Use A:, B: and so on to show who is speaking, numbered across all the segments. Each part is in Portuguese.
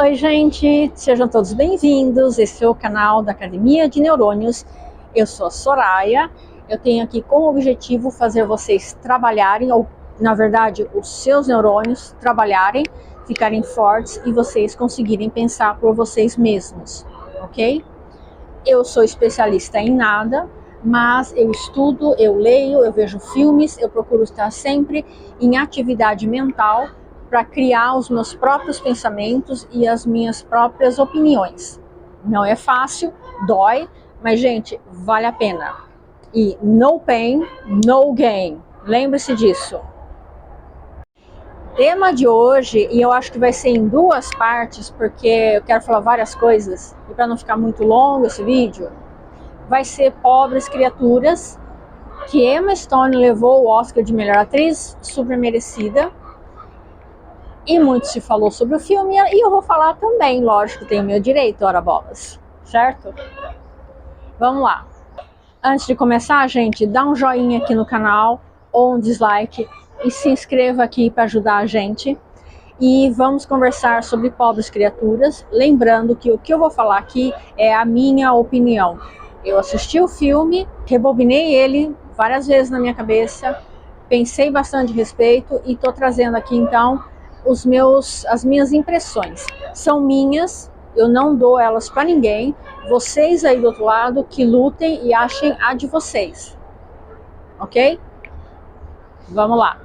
A: Oi, gente, sejam todos bem-vindos. Esse é o canal da Academia de Neurônios. Eu sou a Soraya. Eu tenho aqui como objetivo fazer vocês trabalharem, ou na verdade, os seus neurônios trabalharem, ficarem fortes e vocês conseguirem pensar por vocês mesmos, ok? Eu sou especialista em nada, mas eu estudo, eu leio, eu vejo filmes, eu procuro estar sempre em atividade mental para criar os meus próprios pensamentos e as minhas próprias opiniões. Não é fácil, dói, mas gente, vale a pena. E no pain, no gain. Lembre-se disso. Tema de hoje, e eu acho que vai ser em duas partes, porque eu quero falar várias coisas, e para não ficar muito longo esse vídeo, vai ser Pobres Criaturas, que Emma Stone levou o Oscar de melhor atriz, super merecida. E muito se falou sobre o filme, e eu vou falar também, lógico, tenho meu direito, ora bolas, certo? Vamos lá. Antes de começar, gente, dá um joinha aqui no canal, ou um dislike, e se inscreva aqui para ajudar a gente. E vamos conversar sobre Pobres Criaturas, lembrando que o que eu vou falar aqui é a minha opinião. Eu assisti o filme, rebobinei ele várias vezes na minha cabeça, pensei bastante a respeito e estou trazendo aqui então as minhas impressões. São minhas, eu não dou elas para ninguém, vocês aí do outro lado que lutem e achem a de vocês, ok? Vamos lá.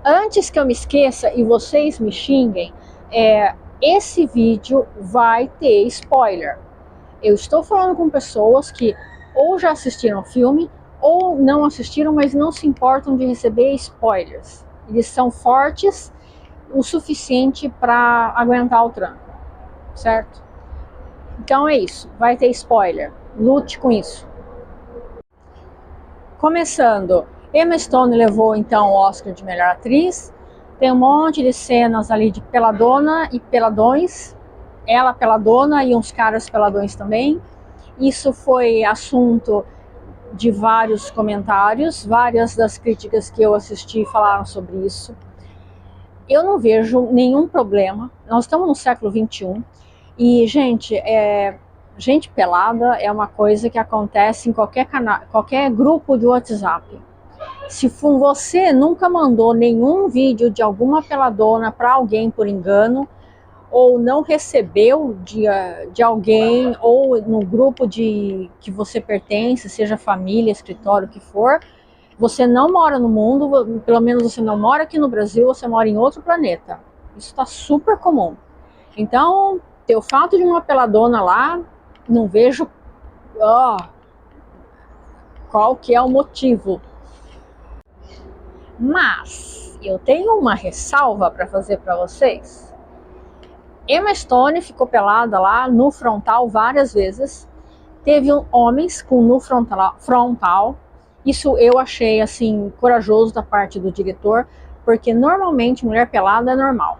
A: Antes que eu me esqueça e vocês me xinguem, esse vídeo vai ter spoiler. Eu estou falando com pessoas que ou já assistiram o filme ou não assistiram, mas não se importam de receber spoilers. Eles são fortes o suficiente para aguentar o tranco, certo? Então é isso, vai ter spoiler. Lute com isso. Começando, Emma Stone levou então o Oscar de melhor atriz. Tem um monte de cenas ali de peladona e peladões. Ela peladona e uns caras peladões também. Isso foi assunto de vários comentários. Várias das críticas que eu assisti falaram sobre isso. Eu não vejo nenhum problema. Nós estamos no século XXI. E, gente pelada é uma coisa que acontece em qualquer grupo de WhatsApp. Se você nunca mandou nenhum vídeo de alguma peladona para alguém por engano, ou não recebeu de alguém, ou no grupo que você pertence, seja família, escritório, o que for, você não mora no mundo, pelo menos você não mora aqui no Brasil, você mora em outro planeta. Isso está super comum. Então, o fato de uma peladona lá, não vejo qual que é o motivo. Mas eu tenho uma ressalva para fazer para vocês. Emma Stone ficou pelada lá no frontal várias vezes. Teve homens com nu frontal. Isso eu achei assim corajoso da parte do diretor, porque normalmente mulher pelada é normal.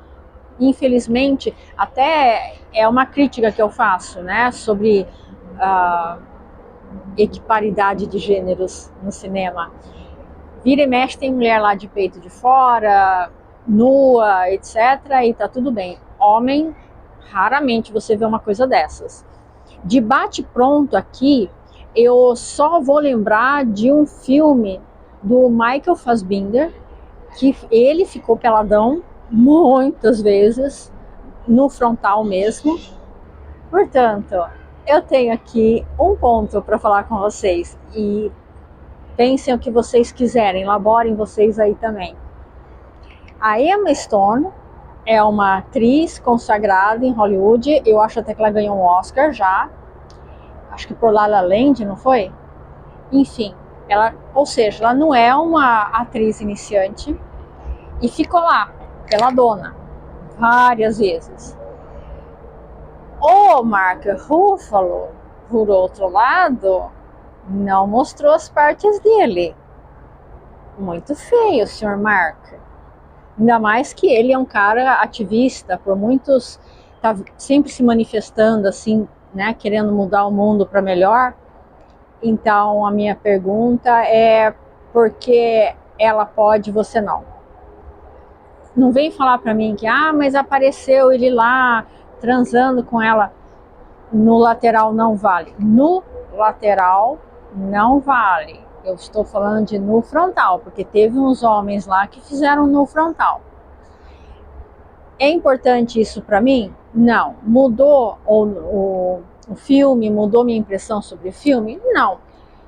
A: Infelizmente, até é uma crítica que eu faço, né, sobre a equiparidade de gêneros no cinema. Vira e mexe tem mulher lá de peito de fora, nua, etc. E tá tudo bem. Homem, raramente você vê uma coisa dessas. De bate pronto aqui, eu só vou lembrar de um filme do Michael Fassbender, que ele ficou peladão muitas vezes, no frontal mesmo. Portanto, eu tenho aqui um ponto para falar com vocês e pensem o que vocês quiserem, elaborem vocês aí também. A Emma Stone é uma atriz consagrada em Hollywood, eu acho até que ela ganhou um Oscar já, acho que por La La Land, não foi? Enfim, ou seja, ela não é uma atriz iniciante e ficou lá, peladona, várias vezes. O Mark Ruffalo, por outro lado, não mostrou as partes dele. Muito feio, Sr. Mark. Ainda mais que ele é um cara ativista, por muitos, tá sempre se manifestando assim, né, querendo mudar o mundo para melhor. Então a minha pergunta é por que ela pode e você não? Não vem falar pra mim que, mas apareceu ele lá transando com ela. No lateral não vale. No lateral não vale. Eu estou falando de no frontal, porque teve uns homens lá que fizeram no frontal. É importante isso pra mim? Não. Mudou o filme, mudou minha impressão sobre o filme? Não.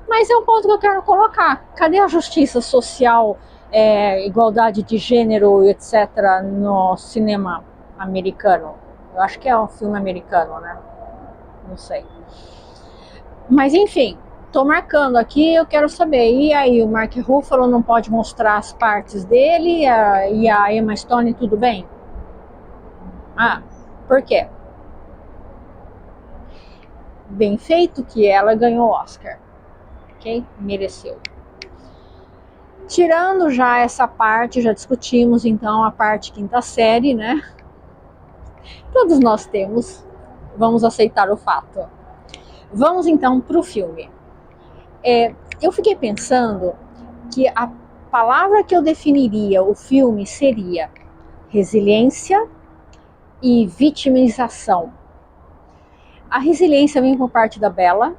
A: Mas é um ponto que eu quero colocar. Cadê a justiça social, igualdade de gênero, etc., no cinema americano? Eu acho que é um filme americano, né? Não sei. Mas enfim, tô marcando aqui, eu quero saber. E aí, o Mark Ruffalo não pode mostrar as partes dele e a Emma Stone, tudo bem? Por quê? Bem feito que ela ganhou o Oscar. Ok? Mereceu. Tirando já essa parte, já discutimos então a parte quinta série, né? Todos nós temos. Vamos aceitar o fato. Vamos então para o filme. Eu fiquei pensando que a palavra que eu definiria o filme seria resiliência e vitimização. A resiliência vem por parte da Bella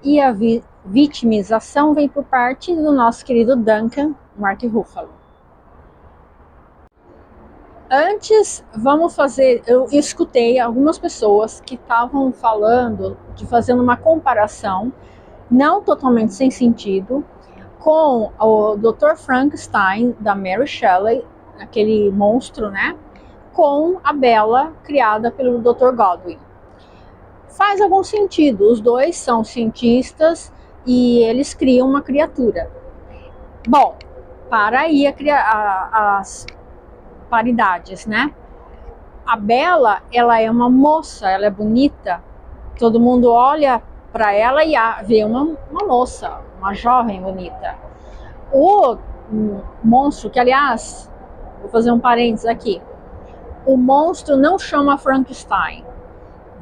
A: e a vitimização vem por parte do nosso querido Duncan, Mark Ruffalo. Antes, eu escutei algumas pessoas que estavam falando, fazendo uma comparação, não totalmente sem sentido, com o Dr. Frankenstein, da Mary Shelley, aquele monstro, né? Com a Bella, criada pelo Dr. Godwin. Faz algum sentido, os dois são cientistas e eles criam uma criatura. Bom, para aí as paridades, né? A Bella, ela é uma moça, ela é bonita, todo mundo olha para ela e vê uma moça, uma jovem bonita. O monstro, que aliás, vou fazer um parênteses aqui, o monstro não chama Frankenstein.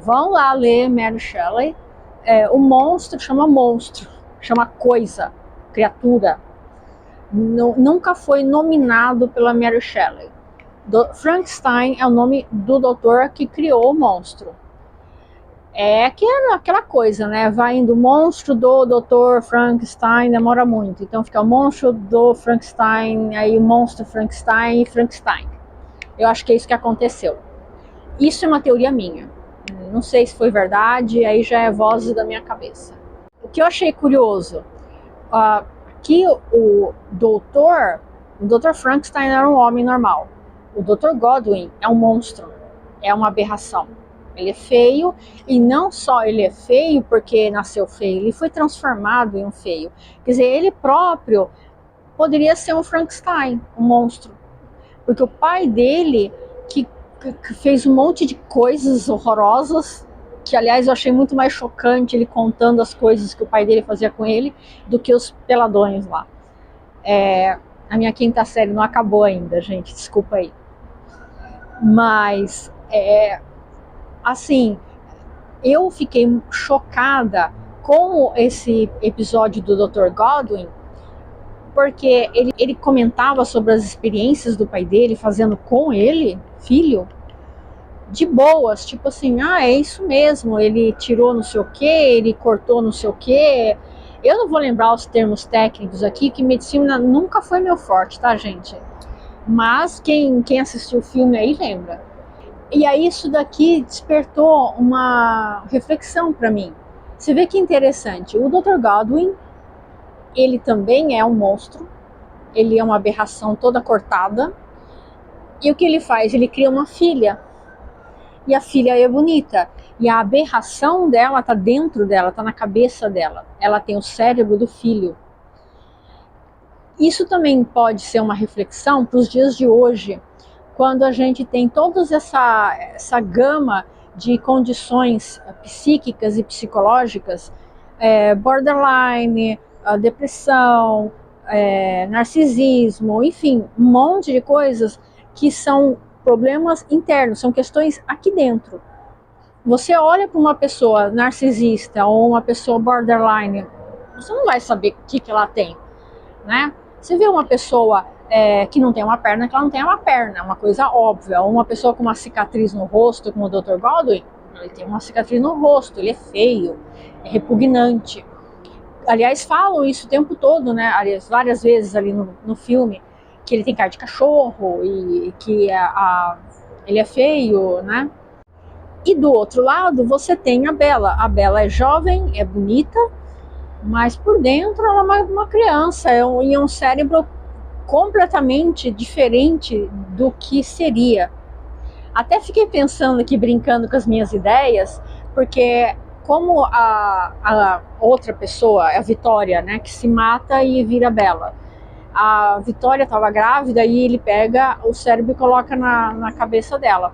A: Vão lá ler Mary Shelley. O monstro, chama coisa, criatura. Nunca foi nominado pela Mary Shelley. Frankenstein é o nome do doutor que criou o monstro. É aquela coisa, né? Vai indo o monstro do Dr. Frankenstein, demora muito. Então fica o monstro do Frankenstein, aí o monstro Frankenstein e Frankenstein. Eu acho que é isso que aconteceu. Isso é uma teoria minha. Não sei se foi verdade, aí já é vozes da minha cabeça. O que eu achei curioso, que o Dr. Frankenstein era um homem normal. O Dr. Godwin é um monstro, é uma aberração. Ele é feio, e não só ele é feio porque nasceu feio, ele foi transformado em um feio. Quer dizer, ele próprio poderia ser um Frankenstein, um monstro. Porque o pai dele, que fez um monte de coisas horrorosas, que aliás eu achei muito mais chocante ele contando as coisas que o pai dele fazia com ele, do que os peladões lá. A minha quinta série não acabou ainda, gente, desculpa aí. Mas, assim, eu fiquei chocada com esse episódio do Dr. Godwin, porque ele comentava sobre as experiências do pai dele fazendo com ele, filho, de boas, tipo assim, é isso mesmo, ele tirou não sei o que, ele cortou não sei o que. Eu não vou lembrar os termos técnicos aqui, que medicina nunca foi meu forte, tá, gente? Mas quem assistiu o filme aí lembra. E aí isso daqui despertou uma reflexão para mim. Você vê que interessante, o Dr. Godwin, ele também é um monstro, ele é uma aberração toda cortada, e o que ele faz? Ele cria uma filha, e a filha é bonita, e a aberração dela está dentro dela, está na cabeça dela, ela tem o cérebro do filho. Isso também pode ser uma reflexão para os dias de hoje, quando a gente tem toda essa gama de condições psíquicas e psicológicas, borderline, depressão, narcisismo, enfim, um monte de coisas que são problemas internos, são questões aqui dentro. Você olha para uma pessoa narcisista ou uma pessoa borderline, você não vai saber o que ela tem, né? Você vê uma pessoa que não tem uma perna, que ela não tem uma perna, é uma coisa óbvia. Uma pessoa com uma cicatriz no rosto, como o Dr. Godwin, ele tem uma cicatriz no rosto, ele é feio, é repugnante. Aliás, falam isso o tempo todo, né? Aliás, várias vezes ali no filme, que ele tem cara de cachorro e que ele é feio, né? E do outro lado, você tem a Bella. A Bella é jovem, é bonita, mas por dentro ela é uma criança, e um cérebro completamente diferente do que seria. Até fiquei pensando aqui, brincando com as minhas ideias, porque como a outra pessoa, a Vitória, né, que se mata e vira Bella, a Vitória estava grávida e ele pega o cérebro e coloca na cabeça dela.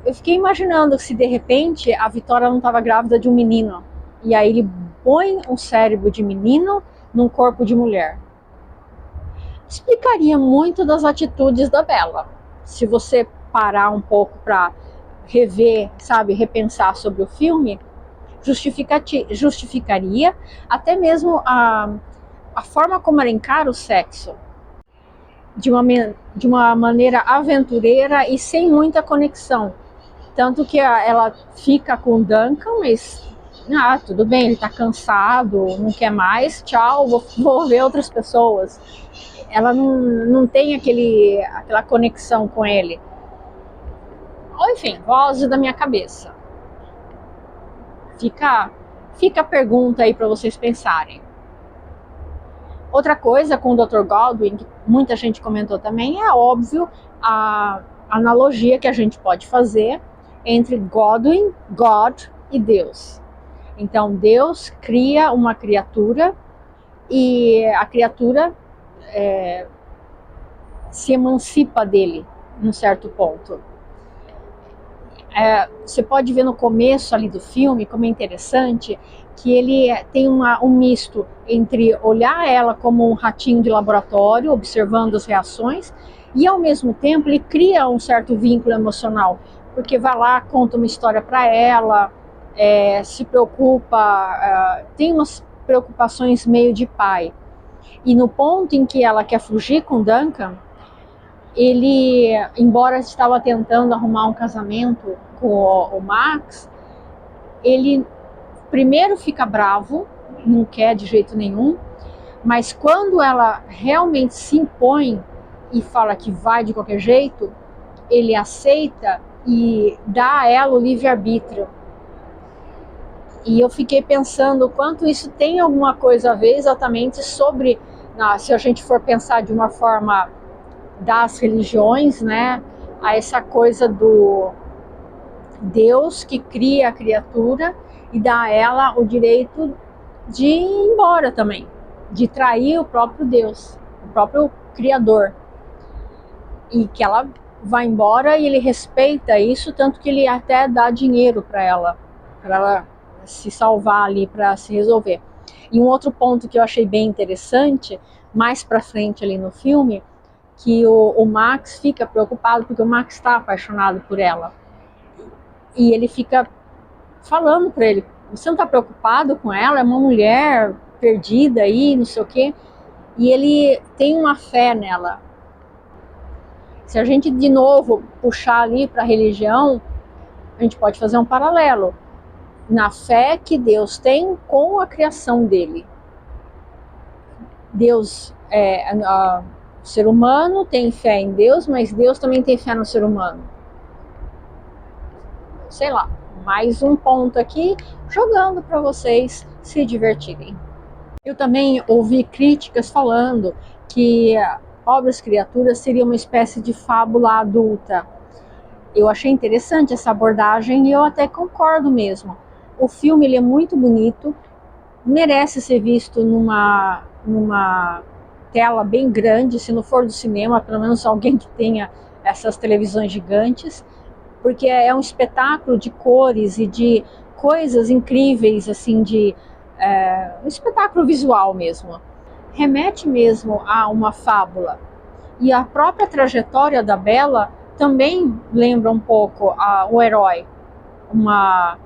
A: Eu fiquei imaginando se de repente a Vitória não estava grávida de um menino, e aí ele põe um cérebro de menino num corpo de mulher. Explicaria muito das atitudes da Bella. Se você parar um pouco para rever, sabe, repensar sobre o filme, justificaria até mesmo a forma como ela encara o sexo, de uma maneira aventureira e sem muita conexão. Tanto que ela fica com o Duncan, mas tudo bem, ele tá cansado, não quer mais, tchau, vou ver outras pessoas. Ela não tem aquela conexão com ele. Ou enfim, vozes da minha cabeça. Fica a pergunta aí para vocês pensarem. Outra coisa com o Dr. Godwin, que muita gente comentou também, é óbvio a analogia que a gente pode fazer entre Godwin, God e Deus. Então Deus cria uma criatura e a criatura se emancipa dele num certo ponto. Você pode ver no começo ali do filme como é interessante que ele tem um misto entre olhar ela como um ratinho de laboratório, observando as reações, e ao mesmo tempo ele cria um certo vínculo emocional, porque vai lá, conta uma história para ela, se preocupa, tem umas preocupações meio de pai. E no ponto em que ela quer fugir com Duncan, ele, embora estava tentando arrumar um casamento com o Max, ele primeiro fica bravo, não quer de jeito nenhum, mas quando ela realmente se impõe e fala que vai de qualquer jeito, ele aceita e dá a ela o livre-arbítrio. E eu fiquei pensando o quanto isso tem alguma coisa a ver exatamente sobre, se a gente for pensar de uma forma das religiões, né, a essa coisa do Deus que cria a criatura e dá a ela o direito de ir embora também, de trair o próprio Deus, o próprio Criador, e que ela vai embora e ele respeita isso, tanto que ele até dá dinheiro para ela se salvar ali, para se resolver. E um outro ponto que eu achei bem interessante, mais para frente ali no filme, que o Max fica preocupado porque o Max está apaixonado por ela. E ele fica falando para ele, você não está preocupado com ela? É uma mulher perdida aí, não sei o quê. E ele tem uma fé nela. Se a gente de novo puxar ali para a religião, a gente pode fazer um paralelo na fé que Deus tem com a criação dele. Deus o ser humano tem fé em Deus, mas Deus também tem fé no ser humano. Sei lá, mais um ponto aqui, jogando para vocês se divertirem. Eu também ouvi críticas falando que Pobres Criaturas seria uma espécie de fábula adulta. Eu achei interessante essa abordagem e eu até concordo mesmo. O filme ele é muito bonito, merece ser visto numa tela bem grande, se não for do cinema, pelo menos alguém que tenha essas televisões gigantes, porque é um espetáculo de cores e de coisas incríveis, assim, um espetáculo visual mesmo. Remete mesmo a uma fábula. E a própria trajetória da Bella também lembra um pouco o herói, uma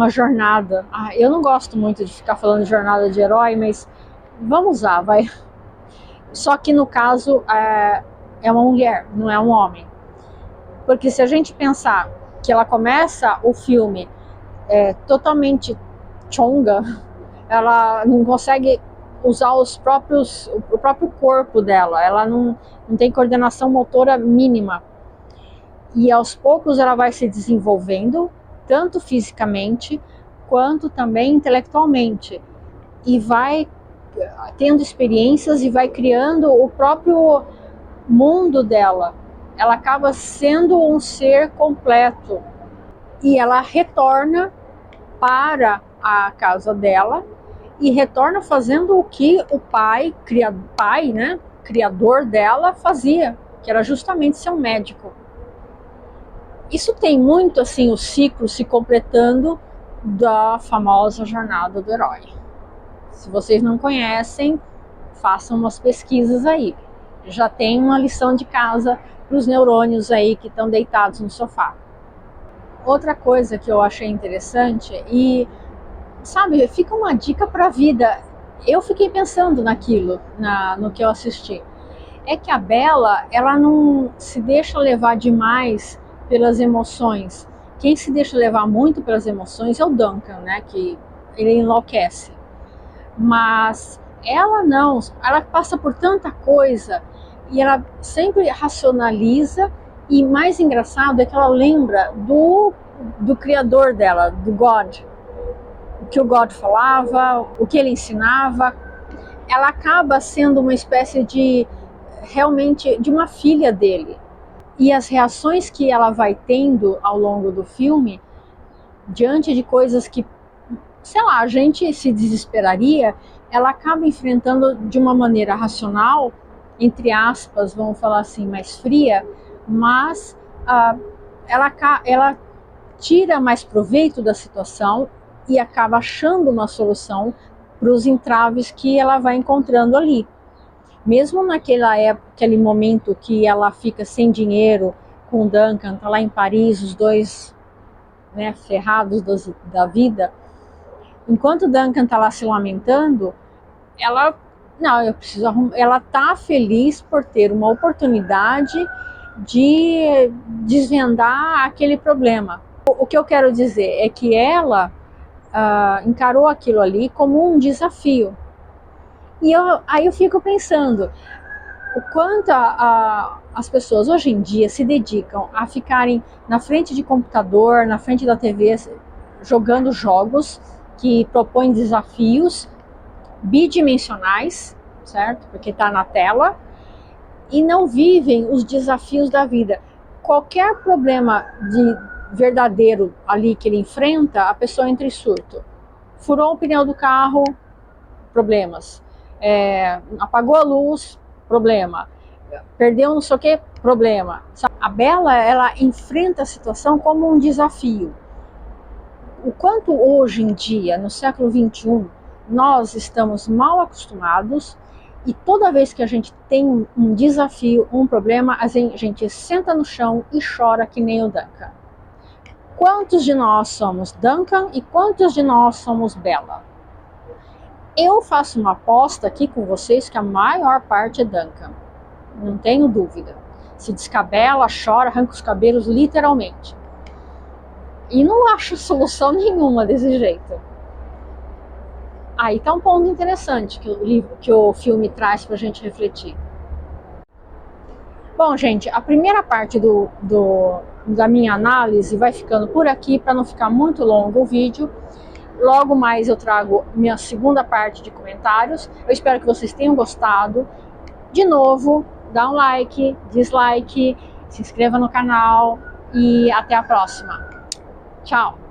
A: jornada. Eu não gosto muito de ficar falando de jornada de herói, mas vamos usar, vai. Só que no caso é uma mulher, não é um homem. Porque se a gente pensar que ela começa o filme totalmente chonga, ela não consegue usar o próprio corpo dela, ela não tem coordenação motora mínima. E aos poucos ela vai se desenvolvendo, tanto fisicamente quanto também intelectualmente. E vai tendo experiências e vai criando o próprio mundo dela. Ela acaba sendo um ser completo. E ela retorna para a casa dela e retorna fazendo o que o pai, né, criador dela fazia, que era justamente ser um médico. Isso tem muito assim o ciclo se completando da famosa jornada do herói. Se vocês não conhecem, façam umas pesquisas aí. Já tem uma lição de casa para os neurônios aí que estão deitados no sofá. Outra coisa que eu achei interessante e, sabe, fica uma dica para a vida. Eu fiquei pensando naquilo, no que eu assisti. É que a Bella, ela não se deixa levar demais pelas emoções. Quem se deixa levar muito pelas emoções é o Duncan, né? Que ele enlouquece. Mas ela não, ela passa por tanta coisa e ela sempre racionaliza. E mais engraçado é que ela lembra do criador dela, do God. O que o God falava, o que ele ensinava. Ela acaba sendo uma espécie de, realmente, de uma filha dele. E as reações que ela vai tendo ao longo do filme, diante de coisas que, sei lá, a gente se desesperaria, ela acaba enfrentando de uma maneira racional, entre aspas, vamos falar assim, mais fria, mas ela tira mais proveito da situação e acaba achando uma solução para os entraves que ela vai encontrando ali. Mesmo naquela época, aquele momento que ela fica sem dinheiro com o Duncan, tá lá em Paris, os dois, né, ferrados da vida, enquanto o Duncan tá lá se lamentando, ela tá feliz por ter uma oportunidade de desvendar aquele problema. O que eu quero dizer é que ela encarou aquilo ali como um desafio. E aí eu fico pensando o quanto as pessoas hoje em dia se dedicam a ficarem na frente de computador, na frente da TV, jogando jogos que propõem desafios bidimensionais, certo? Porque está na tela, e não vivem os desafios da vida. Qualquer problema verdadeiro ali que ele enfrenta, a pessoa entra em surto. Furou o pneu do carro, problemas. Apagou a luz, problema. Perdeu não sei o que, problema. A Bella, ela enfrenta a situação como um desafio. O quanto hoje em dia, no século XXI, nós estamos mal acostumados e toda vez que a gente tem um desafio, um problema, a gente senta no chão e chora que nem o Duncan. Quantos de nós somos Duncan e quantos de nós somos Bella? Eu faço uma aposta aqui com vocês que a maior parte é Duncan. Não tenho dúvida. Se descabela, chora, arranca os cabelos literalmente. E não acho solução nenhuma desse jeito. Aí tá um ponto interessante que o filme traz pra gente refletir. Bom, gente, a primeira parte da minha análise vai ficando por aqui para não ficar muito longo o vídeo. Logo mais eu trago minha segunda parte de comentários. Eu espero que vocês tenham gostado. De novo, dá um like, dislike, se inscreva no canal e até a próxima. Tchau!